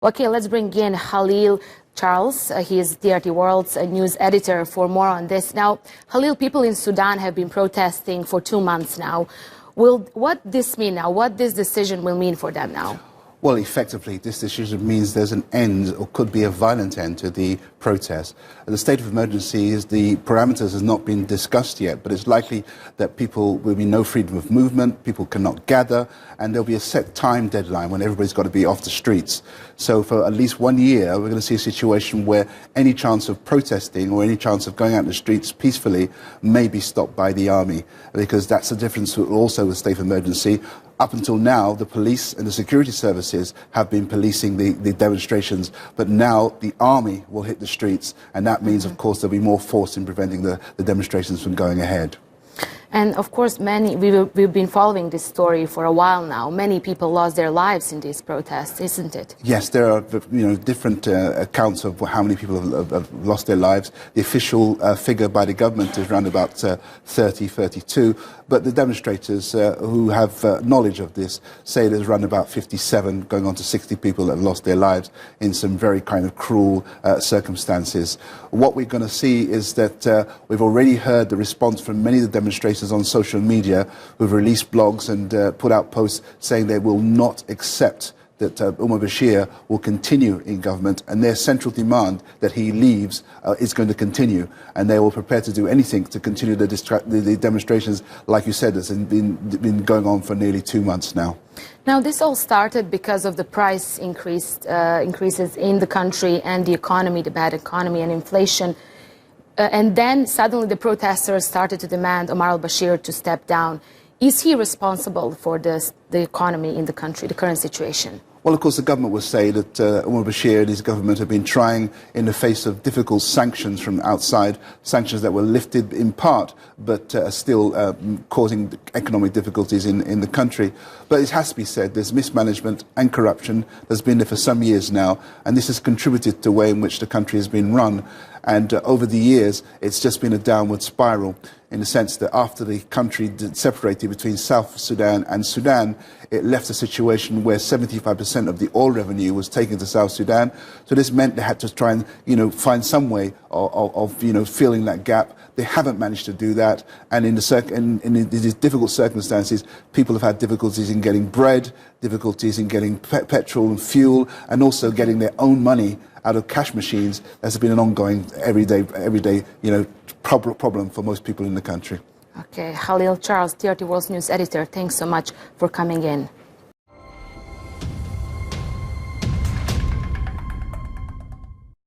Okay, let's bring in Halil Charles. He is TRT World's news editor for more on this. Now, Halil, people in Sudan have been protesting for 2 months now. What this mean now? What this decision will mean for them now? Well, effectively, this decision means there's an end, or could be a violent end, to the protest. The state of emergency, the parameters has not been discussed yet, but it's likely that people will be no freedom of movement, people cannot gather, and there'll be a set time deadline when everybody's got to be off the streets. So for at least 1 year, we're going to see a situation where any chance of protesting or any chance of going out in the streets peacefully may be stopped by the army, because that's the difference also with state of emergency. Up until now, the police and the security services have been policing the demonstrations, but now the army will hit the streets, and that means, of course, there'll be more force in preventing the demonstrations from going ahead. And of course, we've been following this story for a while now. Many people lost their lives in these protests, isn't it? Yes, there are different accounts of how many people have lost their lives. The official figure by the government is around about 32, but the demonstrators who have knowledge of this say there's around about 57, going on to 60 people that have lost their lives in some very kind of cruel circumstances. What we're going to see is that we've already heard the response from many of the demonstrators on social media who've released blogs and put out posts saying they will not accept that Omar Bashir will continue in government, and their central demand that he leaves is going to continue, and they will prepare to do anything to continue the demonstrations, like you said, that's been going on for nearly 2 months now. Now, this all started because of the price increases in the country and the economy, the bad economy and inflation. And then suddenly the protesters started to demand Omar al-Bashir to step down. Is he responsible for the economy in the country, the current situation? Well, of course, the government will say that Omar Bashir and his government have been trying, in the face of difficult sanctions from outside, sanctions that were lifted in part, but still causing economic difficulties in the country. But it has to be said, there's mismanagement and corruption that's been there for some years now, and this has contributed to the way in which the country has been run. And over the years, it's just been a downward spiral, in the sense that after the country separated between South Sudan and Sudan, it left a situation where 75% of the oil revenue was taken to South Sudan. So this meant they had to try and, find some way of filling that gap. They haven't managed to do that. And in these difficult circumstances, people have had difficulties in getting bread, difficulties in getting petrol and fuel, and also getting their own money out of cash machines. That's been an ongoing, everyday, problem for most people in the country. Okay, Halil Charles, TRT World's news editor, thanks so much for coming in.